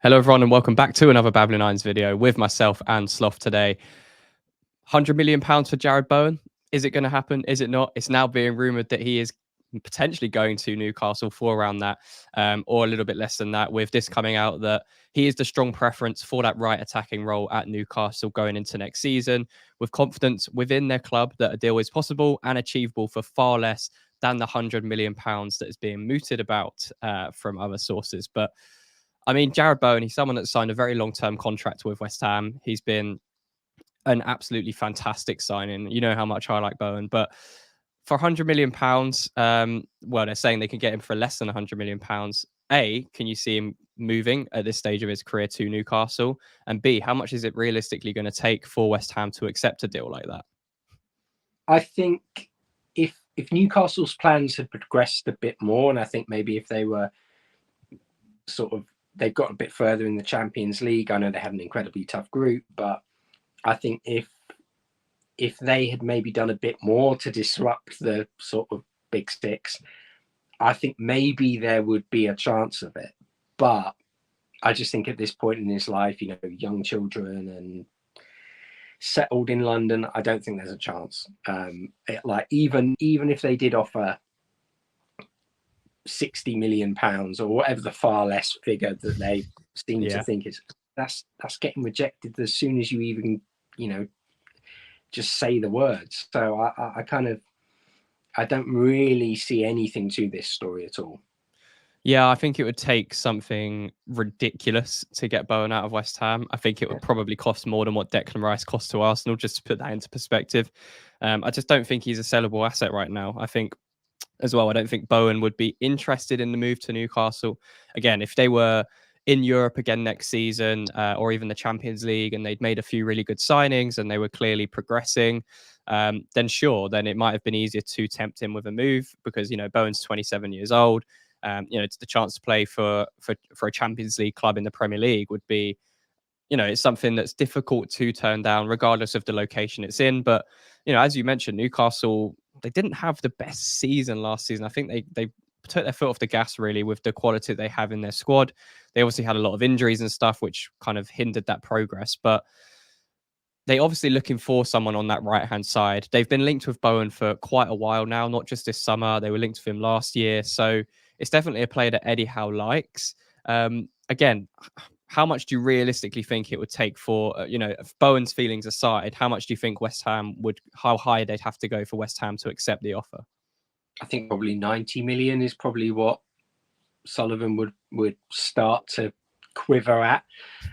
Hello everyone and welcome back to another Babbling Irons video with myself and Sloth today. £100 million for Jarrod Bowen. Is it going to happen? Is it not? It's now being rumoured that he is potentially going to Newcastle for around that or a little bit less than that, with this coming out that he is the strong preference for that right attacking role at Newcastle going into next season, with confidence within their club that a deal is possible and achievable for far less than the £100 million that is being mooted about from other sources. But I mean, Jarrod Bowen, he's someone that signed a very long-term contract with West Ham. He's been an absolutely fantastic signing. You know how much I like Bowen, but for £100 million, well, they're saying they can get him for less than £100 million. A, can you see him moving at this stage of his career to Newcastle? And B, how much is it realistically going to take for West Ham to accept a deal like that? I think if Newcastle's plans had progressed a bit more, and I think maybe if they were they've got a bit further in the Champions League. I know they have an incredibly tough group, but I think if they had maybe done a bit more to disrupt the sort of big six, I think maybe there would be a chance of it. But I just think at this point in his life, young children and settled in London, I don't think there's a chance. Even if they did offer £60 million or whatever the far less figure that they seem to think is, that's getting rejected as soon as you even just say the words. So I don't really see anything to this story at all. Yeah, I think it would take something ridiculous to get Bowen out of West Ham. I think it would probably cost more than what Declan Rice cost to Arsenal, just to put that into perspective. I just don't think he's a sellable asset right now. I think as well, I don't think Bowen would be interested in the move to Newcastle. Again, if they were in Europe again next season or even the Champions League and they'd made a few really good signings and they were clearly progressing, then sure, then it might have been easier to tempt him with a move because, Bowen's 27 years old. It's the chance to play for a Champions League club in the Premier League would be, it's something that's difficult to turn down regardless of the location it's in. But, as you mentioned, Newcastle, they didn't have the best season last season. I think they took their foot off the gas really with the quality they have in their squad. They obviously had a lot of injuries and stuff, which kind of hindered that progress. But they obviously looking for someone on that right-hand side. They've been linked with Bowen for quite a while now, not just this summer. They were linked with him last year. So it's definitely a player that Eddie Howe likes. Again, how much do you realistically think it would take for, Bowen's feelings aside, how much do you think how high they'd have to go for West Ham to accept the offer? I think probably 90 million is probably what Sullivan would start to quiver at.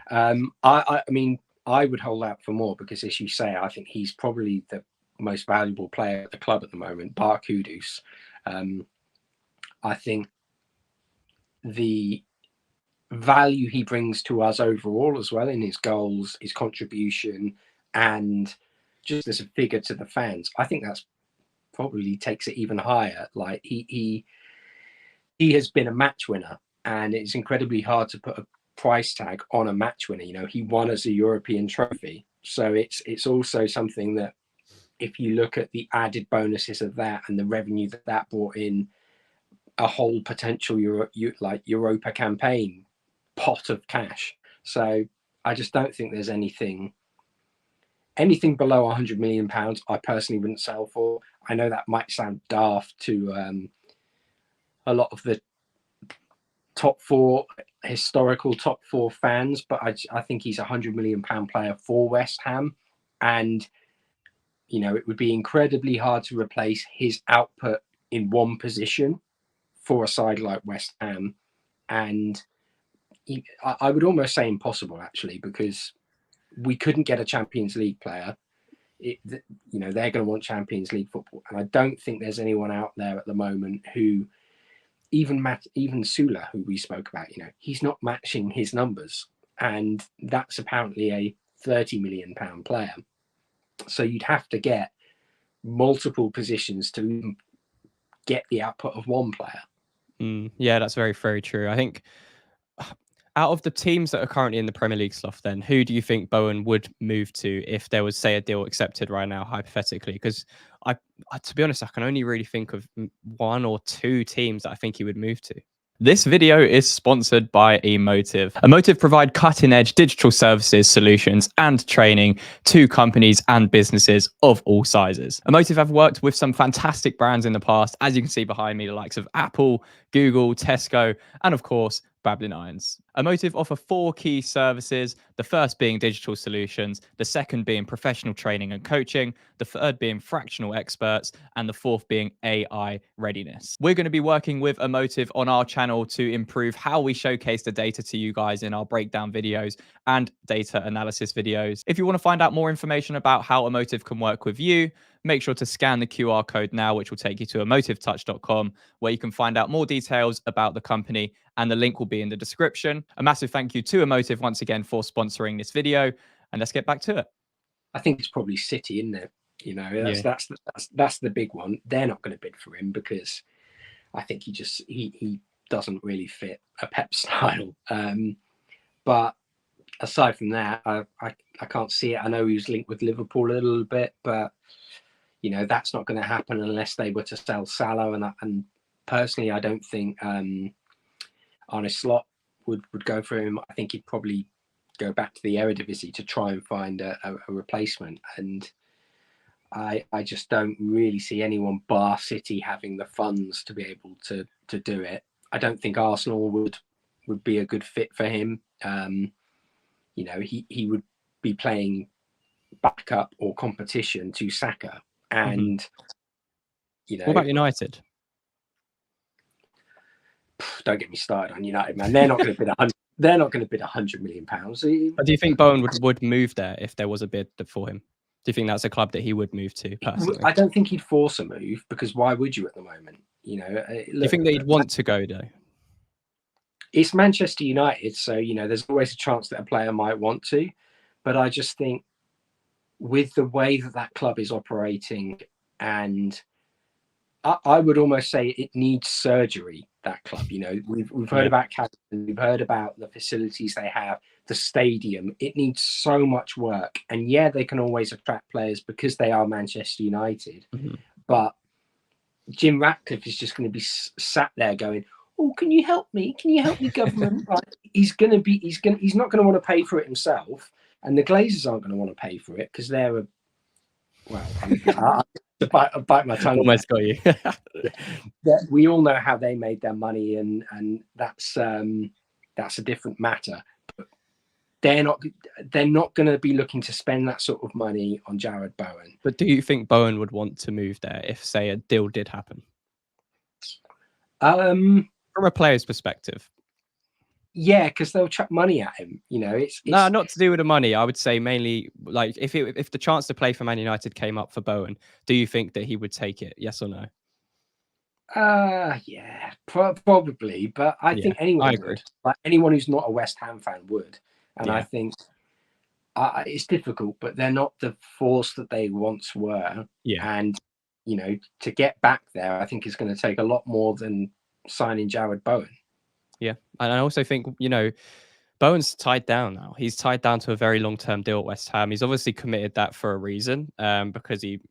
I mean, I would hold out for more because, as you say, I think he's probably the most valuable player at the club at the moment, bar Kudus. I think the value he brings to us overall as well in his goals, his contribution, and just as a figure to the fans, I think that's probably takes it even higher. Like he has been a match winner, and it's incredibly hard to put a price tag on a match winner. He won as a European trophy, so it's also something that if you look at the added bonuses of that and the revenue that brought in, a whole potential Europa campaign pot of cash. So I just don't think there's anything below £100 million I personally wouldn't sell for. I know that might sound daft to a lot of the historical top four fans, but I think he's £100 million player for West Ham, and it would be incredibly hard to replace his output in one position for a side like West Ham, and I would almost say impossible actually, because we couldn't get a Champions League player. They're going to want Champions League football, and I don't think there's anyone out there at the moment who, even Sula, who we spoke about, he's not matching his numbers, and that's apparently a £30 million player. So you'd have to get multiple positions to get the output of one player. Yeah, that's very, very true. I think out of the teams that are currently in the Premier League stuff, then who do you think Bowen would move to if there was, say, a deal accepted right now, hypothetically? Because I, to be honest, I can only really think of one or two teams that I think he would move to. This video is sponsored by Emotive. Emotive provide cutting-edge digital services, solutions, and training to companies and businesses of all sizes. Emotive have worked with some fantastic brands in the past, as you can see behind me, the likes of Apple, Google, Tesco, and of course, Babylon Irons. Emotive offer 4 key services, the first being digital solutions, the second being professional training and coaching, the third being fractional experts, and the fourth being AI readiness. We're going to be working with Emotive on our channel to improve how we showcase the data to you guys in our breakdown videos and data analysis videos. If you want to find out more information about how Emotive can work with you, make sure to scan the QR code now, which will take you to emotivetouch.com, where you can find out more details about the company, and the link will be in the description. A massive thank you to Emotive once again for sponsoring this video, and let's get back to it. I think it's probably City, isn't it? You know, that's the big one. They're not going to bid for him because I think he doesn't really fit a Pep style. But aside from that, I can't see it. I know he was linked with Liverpool a little bit, but you know that's not going to happen unless they were to sell Salah. And personally, I don't think Arne Slot would go for him. I think he'd probably go back to the Eredivisie to try and find a replacement. And I just don't really see anyone bar City having the funds to be able to do it. I don't think Arsenal would be a good fit for him. You know, he would be playing backup or competition to Saka. And you know, what about United? Don't get me started on United, man. They're not going to bid 100. They're not going to bid £100 million. But do you think Bowen would move there if there was a bid for him? Do you think that's a club that he would move to personally? I don't think he'd force a move because why would you at the moment? You know, look, do you think that he'd want to go though? It's Manchester United, so you know there's always a chance that a player might want to, but I just think with the way that club is operating, and I would almost say it needs surgery. That club, you know, we've heard about Cadbury, we've heard about the facilities they have, the stadium. It needs so much work, and yeah, they can always attract players because they are Manchester United. But Jim Ratcliffe is just going to be sat there going, "Oh, can you help me? Can you help me, government?" Like, he's not going to want to pay for it himself, and the Glazers aren't going to want to pay for it because they're a well. I bite my tongue. Almost got you. We all know how they made their money, and that's a different matter. But they're not going to be looking to spend that sort of money on Jarrod Bowen. But do you think Bowen would want to move there if, say, a deal did happen? From a player's perspective. Yeah, because they'll chuck money at him. You know, it's no, not to do with the money. I would say mainly like if the chance to play for Man United came up for Bowen, do you think that he would take it? Yes or no? Yeah, probably. But I think anyone would. Like anyone who's not a West Ham fan would. And I think it's difficult, but they're not the force that they once were. Yeah. And you know, to get back there, I think it's going to take a lot more than signing Jarrod Bowen. Yeah, and I also think, you know, Bowen's tied down now. He's tied down to a very long-term deal at West Ham. He's obviously committed that for a reason, because he's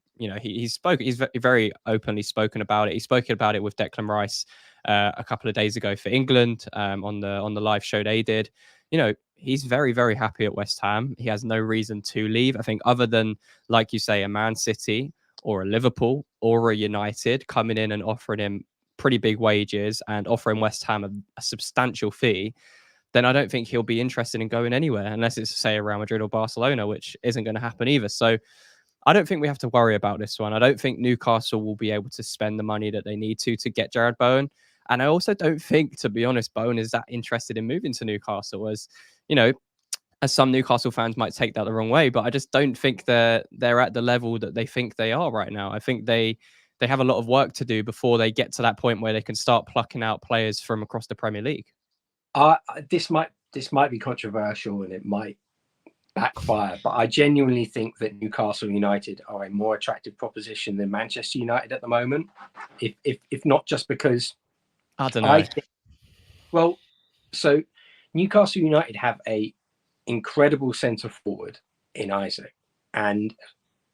very openly spoken about it. He spoke about it with Declan Rice a couple of days ago for England on the live show they did. You know, he's very, very happy at West Ham. He has no reason to leave. I think other than, like you say, a Man City or a Liverpool or a United coming in and offering him pretty big wages and offering West Ham a substantial fee, then I don't think he'll be interested in going anywhere unless it's, say, a Real Madrid or Barcelona, which isn't going to happen either. So I don't think we have to worry about this one. I don't think Newcastle will be able to spend the money that they need to get Jarrod Bowen. And I also don't think, to be honest, Bowen is that interested in moving to Newcastle, as, you know, as some Newcastle fans might take that the wrong way. But I just don't think they're at the level that they think they are right now. I think they have a lot of work to do before they get to that point where they can start plucking out players from across the Premier League. This might be controversial and it might backfire, but I genuinely think that Newcastle United are a more attractive proposition than Manchester United at the moment. If not just because I don't know. So Newcastle United have a incredible centre forward in Isaac, and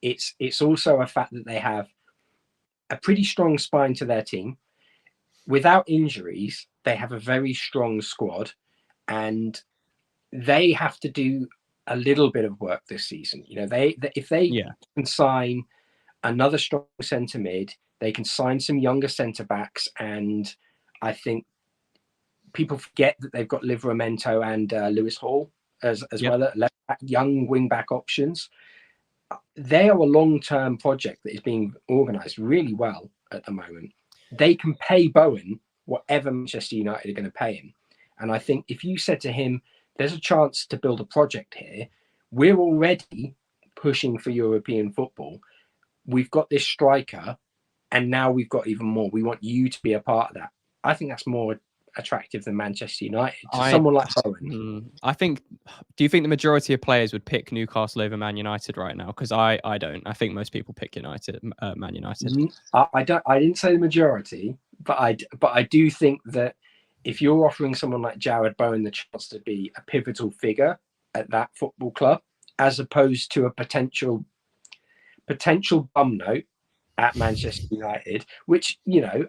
it's also a fact that they have a pretty strong spine to their team. Without injuries, they have a very strong squad, and they have to do a little bit of work this season. You know, if they can sign another strong centre mid, they can sign some younger centre backs, and I think people forget that they've got Livramento and Lewis Hall as well, young wing back options. They are a long-term project that is being organised really well at the moment. They can pay Bowen whatever Manchester United are going to pay him. And I think if you said to him, there's a chance to build a project here, we're already pushing for European football. We've got this striker, and now we've got even more. We want you to be a part of that. I think that's more attractive than Manchester United to someone like Bowen. I think. Do you think the majority of players would pick Newcastle over Man United right now? Because I don't. I think most people pick Man United. I don't. I didn't say the majority, but I do think that if you're offering someone like Jarrod Bowen the chance to be a pivotal figure at that football club, as opposed to a potential bum note at Manchester United, which, you know,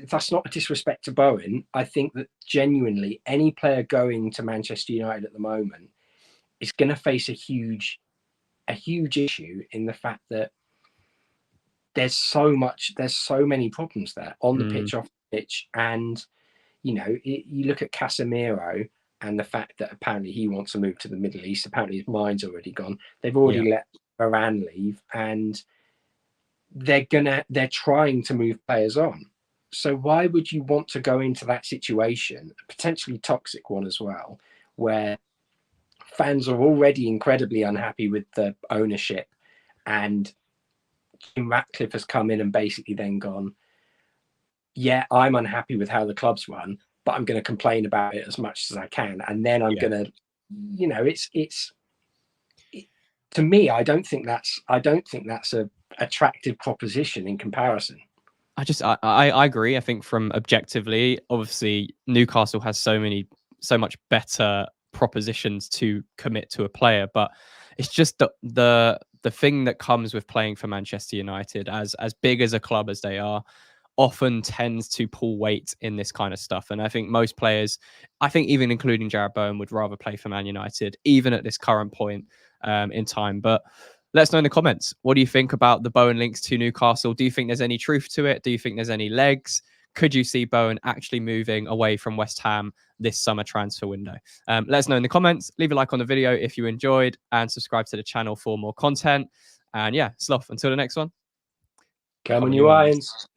that's not a disrespect to Bowen. I think that genuinely any player going to Manchester United at the moment is going to face a huge issue in the fact that there's so many problems there on the pitch, off the pitch. And, you know, you look at Casemiro and the fact that apparently he wants to move to the Middle East. Apparently his mind's already gone. They've already let Varane leave, and they're trying to move players on. So why would you want to go into that situation, a potentially toxic one as well, where fans are already incredibly unhappy with the ownership, and Jim Ratcliffe has come in and basically then gone, yeah, I'm unhappy with how the club's run, but I'm going to complain about it as much as I can, and then I'm going to, you know, to me, I don't think that's a attractive proposition in comparison. I agree. I think from objectively, obviously Newcastle has so much better propositions to commit to a player, but it's just the thing that comes with playing for Manchester United, as big as a club as they are, often tends to pull weight in this kind of stuff. And I think most players, I think even including Jarrod Bowen, would rather play for Man United, even at this current point in time. But let us know in the comments. What do you think about the Bowen links to Newcastle? Do you think there's any truth to it? Do you think there's any legs? Could you see Bowen actually moving away from West Ham this summer transfer window? Let us know in the comments. Leave a like on the video if you enjoyed, and subscribe to the channel for more content. And yeah, Sloth, until the next one. Come on, you irons.